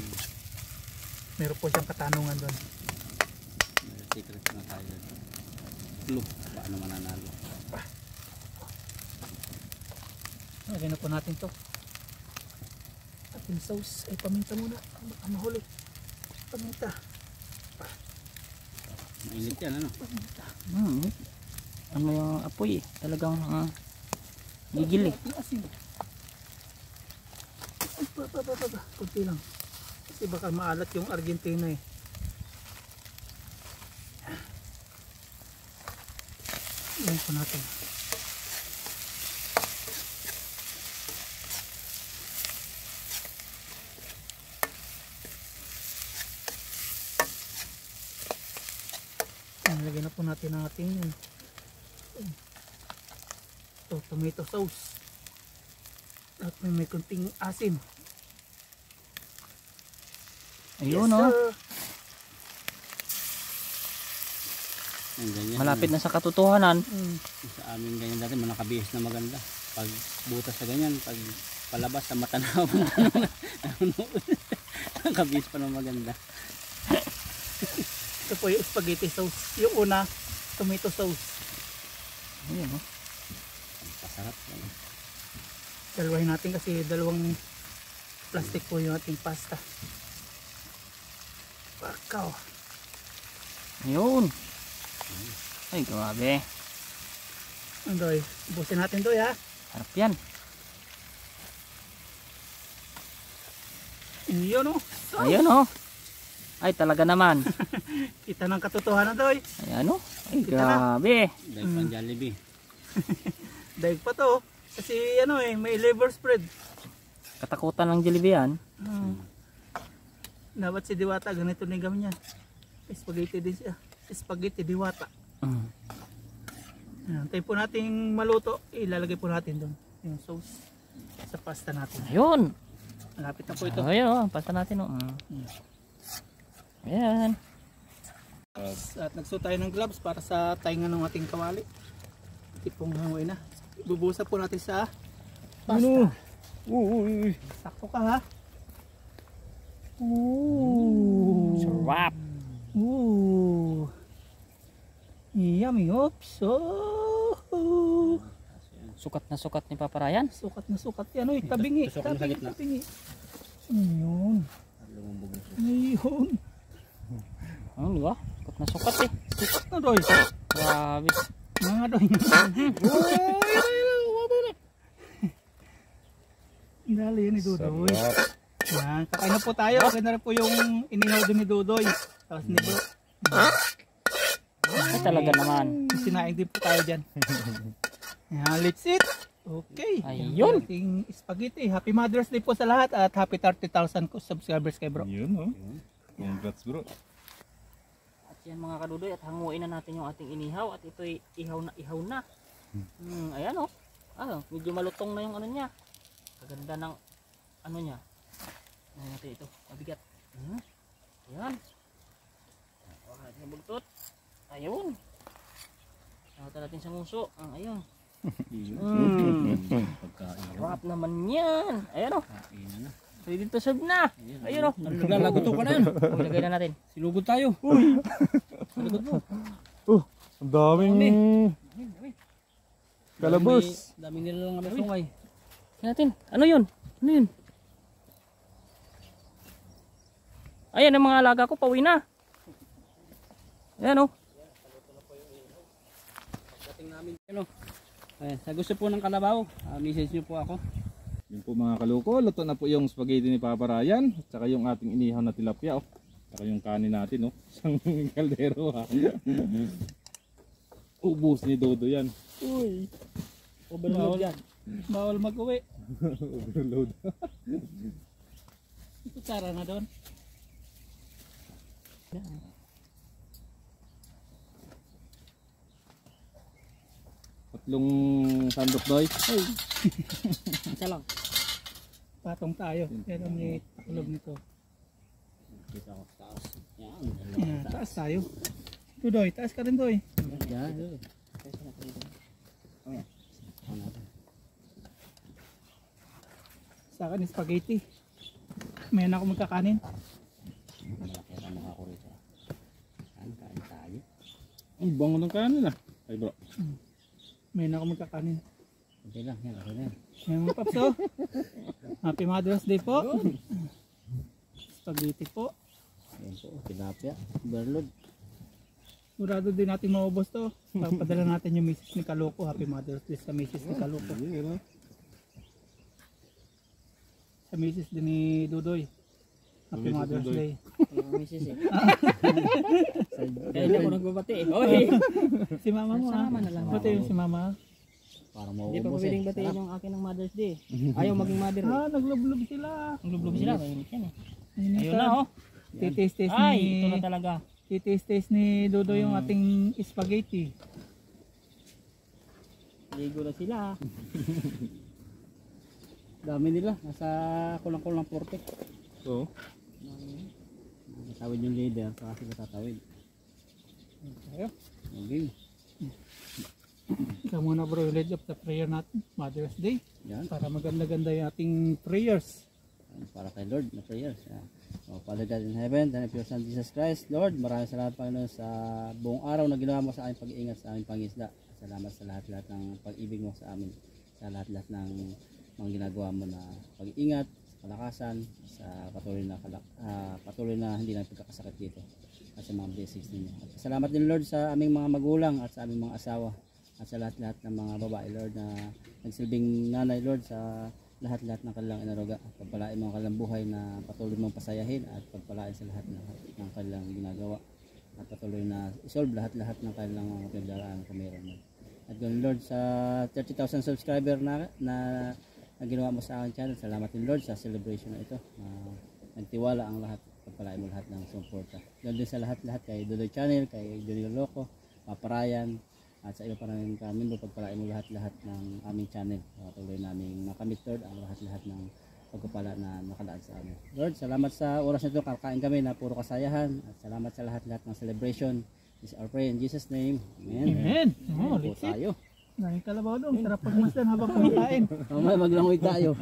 Meron po siyang katanungan doon. May secret na tayo. Clue. Paano mananalo? Lagyan na po natin to. At yung sauce ay paminta muna. Baka mahuli. Paminta. Mainit yan, ano? Paminta. Ano yung apoy eh. Talagang gigil eh. Yung asin. Ay, kunti lang. Kasi baka maalat yung Argentina eh. Yan po natin. Lagyan na po natin ang ating Ito, tomato sauce. At may kunting asim. Ayun, Yes, oh. sir. Yan, ganyan. Malapit na sa katotohanan. Sa amin ganyan dati, nakabihis na maganda. Pag butas sa ganyan, pag palabas sa mata na nakabihis pa na maganda. Ito po yung spaghetti sauce. Yung una, tomato sauce. Ayun, oh. Pasarap. Dalawahin natin kasi dalawang plastic po yung ating pasta. Pakaw. Ayun. Ay, grabe. Doy, ubusin natin doy ha. Harap yan. Yun oh. Ayun, oh. Ay, talaga naman. Kita ng katotohanan doy. Ayan, oh. Ay, Kita na. grabe. Dahil pang Jollibee. Daig pa to. Kasi ano may liver spread. Katakutan ng Jollibee yan. Dapat si Diwata ganito na yung gawin niya. Spaghetti din siya. Spaghetti Diwata. Tayo po nating maluto. Ilalagay po natin doon yung sauce sa pasta natin. Ayun. Malapit na po ito. Ayun, oh. Pasta natin, oh. Ayan. At nagsuot tayo ng gloves para sa tainga ng ating kawali. Tipong hangoy na. Bubusa po natin sa pasta. Uy. Sakto ka ha. Ooh. Sarap. Ooh. Yummy. Oops. Oh. Sukat ni Papa Ryan. Sukat na sukat yan. Uy, tabingi. Tusok mo sa gitna. Tabingi. Ayun. Ayun. Ano, di ba? Sukat eh. Sukat na doy. Grabe. Mga doy. Dali yan ni Dudoy. Yan. Kakain na po tayo. Okay na rin po yung inihaw din ni Dudoy. Tapos ni Bro. Ay, talaga naman. Sinaing din po tayo dyan. Yan, let's eat. Okay. Ayun. Ating spaghetti. Happy Mother's Day po sa lahat at happy 30,000 subscribers kay Bro. Yun oh. Congrats bro. At yan mga kadudoy, at hanguin na natin yung ating inihaw at ito'y ihaw na. Ayan, oh. Medyo malutong na yung ano niya. Kaganda ng ano niya. Ano natin ito? Mabigat. Ayan. Okay, nabugtot. Ayun. Nakita natin sa nguso. Ayun. Sarap naman yan. Ayan, oh. Ready to serve na. Ayun, oh. Naglalagoto ka na yun. Ilagay na natin. Sinugod tayo. Sinugod mo. Ang daming kalabos. Daming nilalang na sungay. Tingnan natin. Ano yun? Ano yun? Ayan ang mga alaga ko, pauwi na. Ayan, oh. Ayan, sa gusto po ng kalabaw, message nyo po ako. Yun po mga kaluko, luto na po yung spaghetti ni Papa Ryan. At saka yung ating inihaw na tilapia. Oh. Saka yung kanin natin. Oh. Isang kaldero ha. Ubus ni Dodo yan. Uy. Overload yan. Bawal mag-uwi. Overload. Kutsara na doon. Tatlong sandok doy. Isa lang. Patong tayo. Pero may takulog nito. Dito ako sa taas. Yan. Yan, taas tayo. Doy, taas ka rin Doy. Yan. Sa akin spaghetti. May na ako magkakanin. Malaki ang mukha ko rito. Kain tayo. Ang bango ng kanin ah. Ay bro. May na ako magkakanin. Okay lang. Yan. Okay na yan. May mga paps oh. Happy Mother's Day po. Spaghetti po. Ayan po. Tilapia. Overload. Sigurado din natin maubos to. Papadala natin yung misis ni Kaloko. Happy Mother's Day sa misis ni Kaloko. Sa misis din ni Dudoy. Happy Misis Mother's Dudoy. Day. Misis eh. Kaya hindi ako nagbabati eh. Oy. Si mama mo ha. Sama na lang. Pati yung si mama. Para Hindi pa maubos pwedeng batiin yung akin ng Mother's Day. Ayaw maging mother eh. Naglublog sila. Ang lublog sila. Mainit yan eh. Ayun Ayun na oh. Titis-tis Ay, ito na ni talaga. titis-tis ni Dudoy yung ating spaghetti. Ligo na sila. Dami nila, nasa kulang-kulang 40. So, Tatawid yung leader, saka sila tatawid. Ayun. Okay. Ito muna bro, yung lead of the prayer natin, Mother's Day. Yan. Para maganda-ganda yung ating prayers. Para kay Lord na prayers. Yan. So, Father God in heaven, thank you Son Jesus Christ. Lord, maraming salamat Panginoon sa buong araw na ginawa mo sa aming pag-iingat sa aming pangisda. Salamat sa lahat-lahat ng pag-ibig mo sa amin. Sa lahat-lahat ng mga ginagawa mo na pag-iingat, kalakasan, sa patuloy na hindi na pagkakasakit dito at sa mga blessings ninyo. At salamat din Lord sa aming mga magulang at sa aming mga asawa at sa lahat-lahat ng mga babae Lord na nagsilbing nanay Lord sa lahat-lahat ng kanilang inaruga. At pagpalain mo ang kanilang buhay na patuloy mong pasayahin at pagpalain sa lahat ng kanilang ginagawa at patuloy na isolve lahat-lahat ng kanilang mga pinagdaraan kung meron. At ganoon Lord sa 30,000 subscriber na ginawa mo sa aking channel. Salamat din Lord sa celebration na ito. Nagtiwala ang lahat. Pagpalain mo lahat ng suporta. Doon din sa lahat-lahat kay Dodoy Channel, kay Johnny Loco, Papa Ryan, at sa iba pa rin kami mo. Pagpalain mo lahat-lahat ng aming channel. Patuloy namin makamit Lord ang lahat-lahat ng pagpapala na nakalaan sa amin. Lord, salamat sa oras na ito. Kakain kami na puro kasayahan. At salamat sa lahat-lahat ng celebration. This is our prayer in Jesus' name. Amen. Amen. Oh, Po legit. tayo. Nanging kalabaw doon. Sarap pagmasdan habang kumakain. Mamaya maglangoy tayo.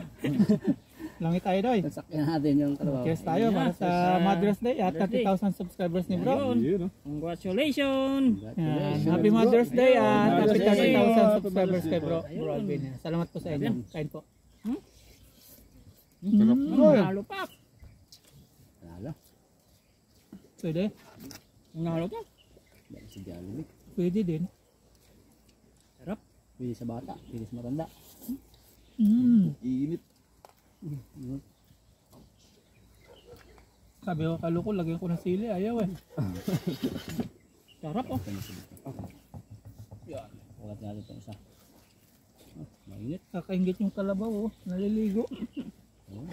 Langit tayo doy. Sakyan natin yung kalabaw. Cheers tayo para sa Mother's Day at 30,000 subscribers ni bro. yun, no? Congratulations! Yan. Happy Mother's Day at happy Mother's Day. 30,000 subscribers kay bro. Bro Alvin. Salamat po sa inyo. Kain po. Sarap. Nalo pa. Lalo. Pwede. Nalo pa. Dahil sa Jollibee. Pwede din. Sarap. Pwede sa bata, pwede sa matanda. Init. Sabi ko kaluko, lagyan ko ng sili. Ayaw eh. Sarap oh. Yan. Ulat natin ito isa. Oh, mainit. Kakaingit yung kalabaw oh. Naliligo. Oh.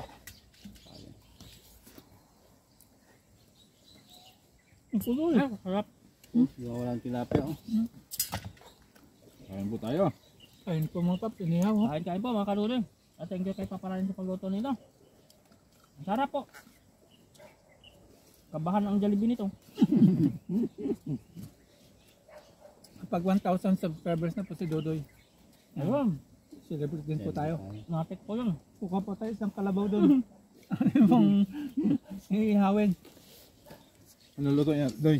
Ang kulo eh. Sarap. Di ba walang tilapia oh. Kain po tayo. Kain po mga pap. Inihaw oh. Kain po mga kaluloy. At thank you kay Papa Ryan sa pagluto nito. Ang sarap po. Kabahan ang Jollibee nito. Kapag 1,000 subscribers na po si Dodoy. Ayun. Celebrate din po tayo. Napit po yun. Kuka po tayo isang kalabaw doon. Ano bang ihawin? Ano luto niya? Doy.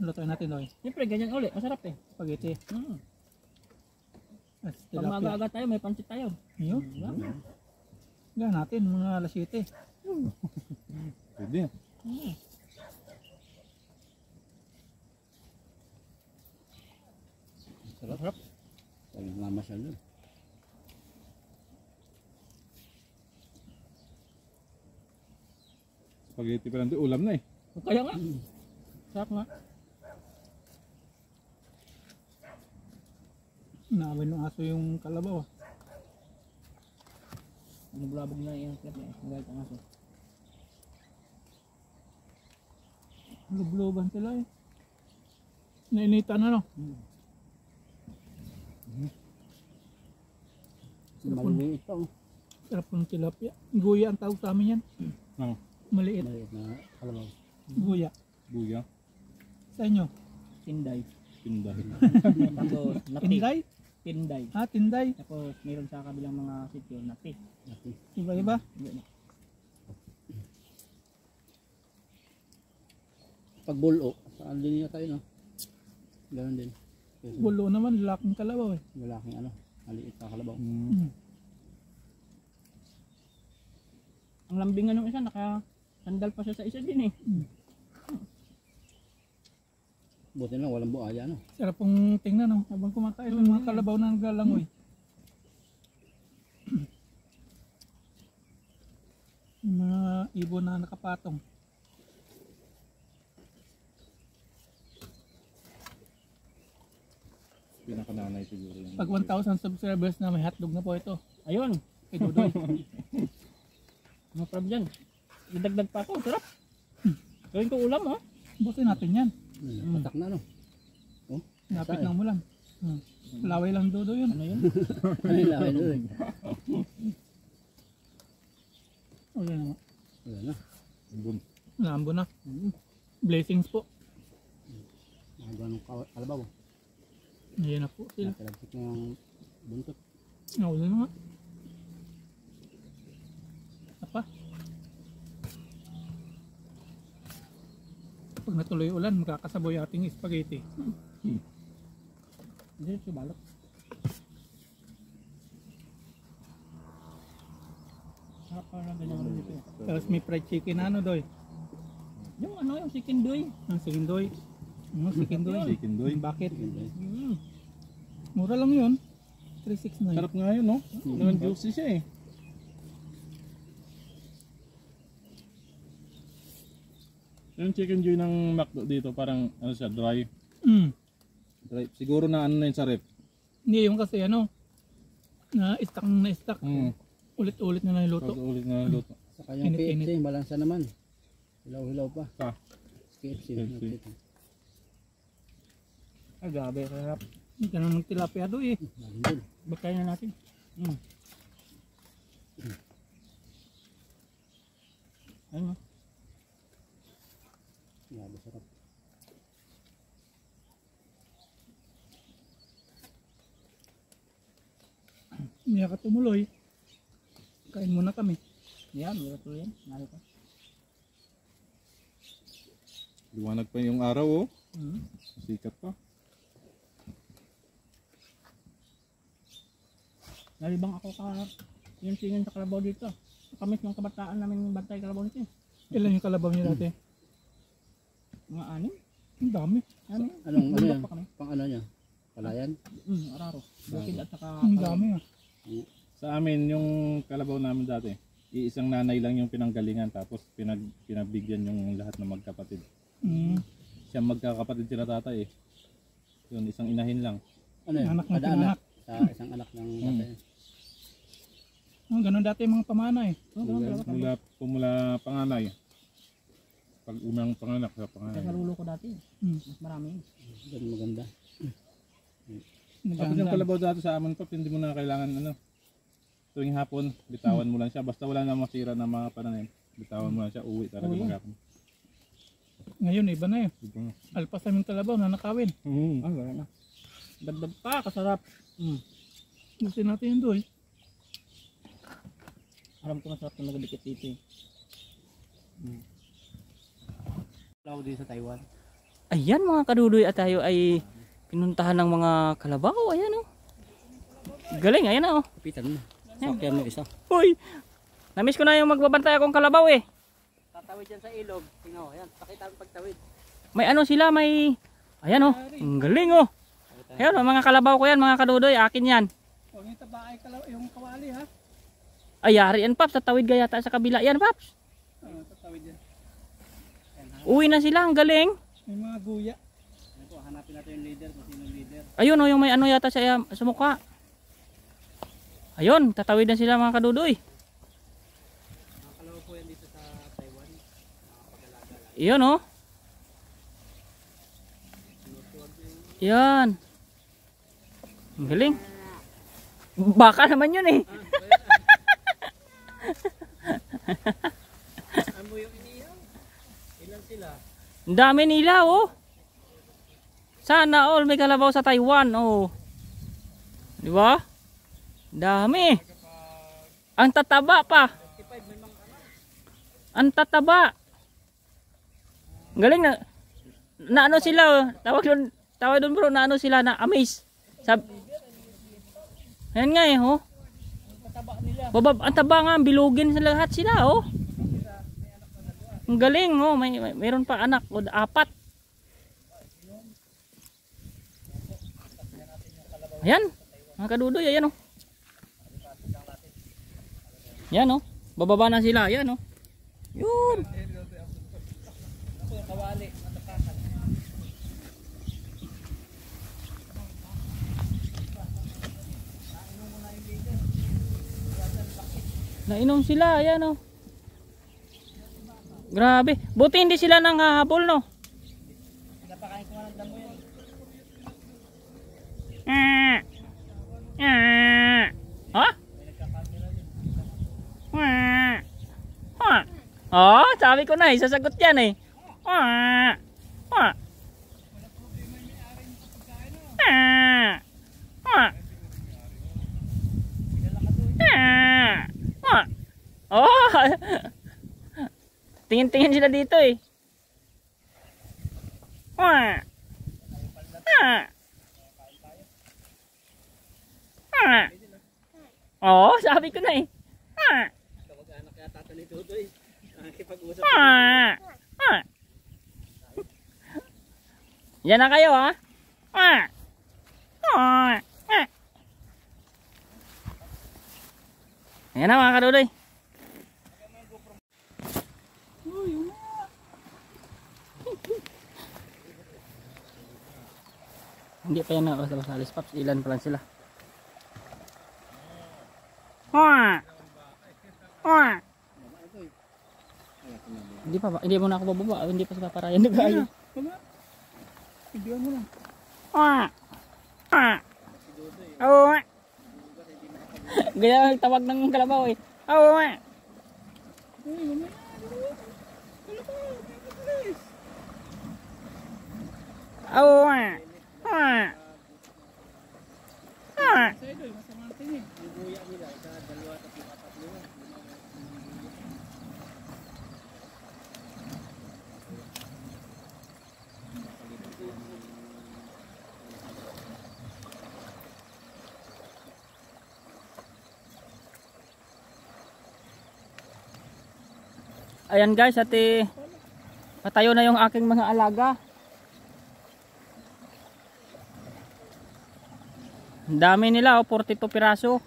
Lutuin natin Doy. Siyempre ganyan ulit. Masarap eh. Spaghetti. At Pag tilapia. maaga-aga tayo may pansit tayo. Yun. Gawin natin mga alas 7. Pwede. Sarap. Sabi mamasyal doon. Spaghetti pa lang doon. Ulam na eh. Kaya nga. Sarap nga. Naawin ng aso yung kalabaw. Naglabog na yung klap eh. Nagalit ang aso. Lubloban sila eh. Nainitan na no. Maliliit pa oh. Sarap ng tilapia. Guya ang tawag sa amin yan. Ano? Maliit. Maliit na kalabaw. Guya. Buya. Sa inyo. Tinday. Pindah. Tapos nati. Tinday? Tinday. Ha, tinday. Tapos mayroon sa kabilang mga sityo nati. Iba-iba. Pag bulo, saan din niya tayo no? Ganon din. Bulo naman, laking kalabaw eh. Lalaking ano, maliit na kalabaw. Ang lambingan ng isa naka-sandal pa siya sa isa din eh. Buti na walang buhaya no. Sarap pong tingnan no. Habang kumakain ng mga kalabaw na naglalangoy. Mga ibon na nakapatong. Pinakananay siguro yung... Pag 1,000 subscribers na may hotdog na po ito. Ayun. Kay Dodoy. Mga prab dyan. Idagdag pa ako. Sarap. Gawin ko ulam oh. Busin natin yan. Patak na no. Napit ng mulan. Laway lang dodo yun. Ano yun? Ano yung laway doon? Okay na. Wala na. Lambo na. Blessings po. Nagawa ng kalabaw. Ayan na po sila. Natalagsit na yung buntot. Nawala na nga. Apa? Pag natuloy ulan, magkakasaboy ating spaghetti. Hindi, ito balot. Sarap pa na ganyan dito. Tapos may fried chicken na ano doy. Yung ano, yung chicken doy. Ang chicken doy. Chicken doy. Chicken doy. Bakit? Mura lang yun. 369. Sarap nga yun, no? Naman juicy siya eh. Yung chicken joy ng McDo dito parang ano siya, dry. Dry. Siguro na ano na yun sa rep. Hindi yung kasi ano, na stock. Ulit-ulit na lang yung luto. Ulit na yung luto. Saka yung Init-init. KFC, balansa naman. Hilaw-hilaw pa. Sa? KFC. Ay, grabe, sarap. Ganun ng tilapia doy eh. Nandun. Bakayin na natin. Ayun, Grabe, sarap. Hindi ka tumuloy. Kain muna kami. yan, meron po yan. Narito. Liwanag pa yung araw, oh. Mm. Sikat pa. Nalibang ako yung tingin sa kalabaw dito. Kami ng kabataan namin yung bantay kalabaw nito. Ilan yung kalabaw niyo dati? Mga anim. Ang dami. Ano? Anong ano yan? pa kami. Pang ano niya? Palayan? Araro. Bukid at saka Ang dami ah. Sa amin, yung kalabaw namin dati, iisang nanay lang yung pinanggalingan tapos pinabigyan yung lahat ng magkapatid. Siya magkakapatid sila tatay eh. Yun, isang inahin lang. Ano yun? Anak ng Kada pinanak. Sa isang anak ng tatay. Ganun dati yung mga pamana eh. Mula panganay. Pag unang panganak sa Kaya panganay. sa lulo ko dati. Mas marami. Ganun maganda. Tapos yung kalabaw dati sa amin pa, hindi mo na kailangan ano. Tuwing hapon, bitawan mo lang siya. Basta wala na masira na mga pananim. Bitawan mo lang siya, uwi talaga maghapon. Ngayon iba na eh. Ito nga. Alpas namin kalabaw na nakawin. Ah, wala na. Dagdag pa, kasarap. Gusto natin yung doy. Alam ko masarap na nagdikit dito eh. Law din sa Taiwan. Ayan mga kadudoy at tayo ay pinuntahan ng mga kalabaw. Ayan oh. Galing, ayan oh. Kapitan mo. Sakyan mo isa. Uy! Namiss ko na yung magbabantay akong kalabaw eh. Tatawid yan sa ilog. Tingnan mo, yan. Pakita mo pagtawid. May ano sila, may... Ayan oh. Ang galing oh. Ayan oh, mga kalabaw ko yan mga kadudoy. Akin yan. Huwag yung taba ay yung kawali ha. Ay, yari yan Paps. Tatawid gaya tayo sa kabila. Yan Paps. Tatawid yan. Uwi na sila. Ang galing. May mga guya. Ano po, hanapin natin yung leader. Kung sino yung leader. Ayun oh, yung may ano yata sa mukha. Ayun, tatawid na sila mga kadudoy. Nakakalawa po yan dito sa Taiwan. Iyon oh. Yan. Ang galing. Baka naman yun eh. Ano mo yung iniyaw? Ilan sila? Ang dami nila oh. Sana all may kalabaw sa Taiwan oh. Di ba? Dami. Ang tataba pa. Ang tataba. Galing na ano sila oh. Tawag doon bro na ano sila na amaze. Ayan nga eh oh. Ang taba nga, bilugin sa lahat sila oh. Ang galing oh, mayroon pa anak o 4. Ayan, mga kadudoy, ayan oh. Yan oh, bababa na sila, ayan oh. Yun. Nainom sila, ayan oh. Grabe, buti hindi sila nang hahabol no. Oh, sabi ko na eh, sasagot yan eh. Ah. Ah. Ah. Ah. Ah. Ah. Oh. Tingin-tingin sila dito eh. Ah. Ah. Ah. Oh, sabi ko na eh. Ah. Kamag-anak yata ito ni Dudoy. Nakikipag-usap. Ah. Ah. Yan na kayo ha. Ah. Ah. Ah. Ayan na mga kadudoy. Hindi pa yan na basta alis paps. Ilan pa lang sila. Ah. Ah. Hindi mo na ako bababa. Hindi pa sila parayan. Nag-ayo. Videoan mo lang. Ah. Ah. Oh. Gaya tawag ng kalabaw eh. Oh. Oh. Ah. Ah. Sa idol, masama ang tingin. Ayan guys, ati patayo na yung aking mga alaga. Ang dami nila, oh, 42 piraso.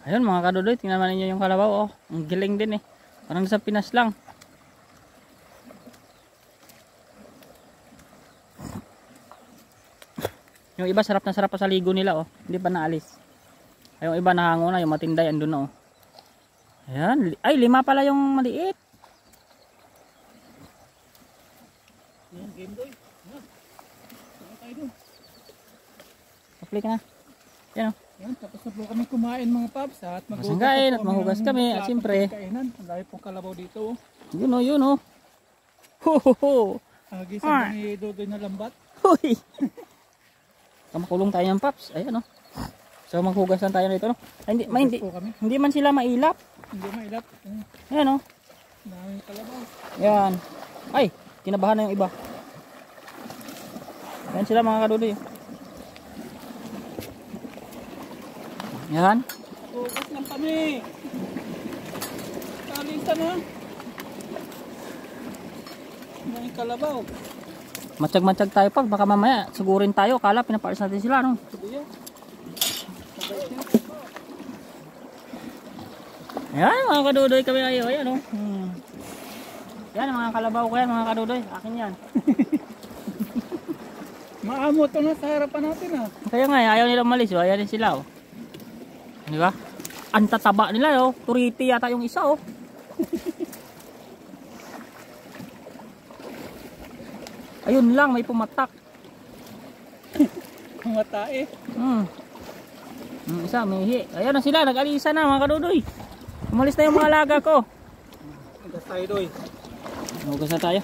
Ayun mga kadudoy, tingnan naman ninyo yung kalabaw, oh. Ang giling din eh. Parang sa Pinas lang. Yung iba sarap na sarap pa sa ligo nila, oh. Hindi pa naalis. Ay, yung iba nahango na, yung matinday andun na, oh. Ayan, ay 5 pala yung maliit. Yan, game doy. Saan tayo doon? Apply ka na. Yan, oh. Yan, tapos na po kami kumain mga paps at Masanggain at mahugas kami, at siyempre. Ang dami pong kalabaw dito. Yun, oh, yun, oh. Ho, ho, ho. Gisang ni Dodoy na lambat. Huy. Kamakulong tayo ng paps. Ayan, oh. So maghugas lang tayo nito, no. Ay, hindi man sila mailap. Hindi mailap. Ayan, oh. Daming kalabaw. Yan. Ay, kinabahan na yung iba. Yan sila mga kadudoy. Yan. Hugas lang kami. Kalisan na. Daming kalabaw. Matsyag-matsyag tayo pa. Baka mamaya sigurin tayo. Kala pinapaalis natin sila, no. Sige. Yan mga kadudoy kami ayo. Ayan, oh. Yan mga kalabaw ko yan mga kadudoy. Akin yan. Maamo to na sa harapan natin, ah. Kaya nga, ayaw nila umalis. Oh. Ayan din sila, oh. Di ba? Ang tataba nila, oh. Turiti yata yung isa, oh. Ayun lang, may pumatak. Matae. Isa, may hi. Ayan na sila, nag-alisa na mga kadudoy. Umalis na yung mga alaga ko. Hugas tayo, Doy. Hugas na tayo.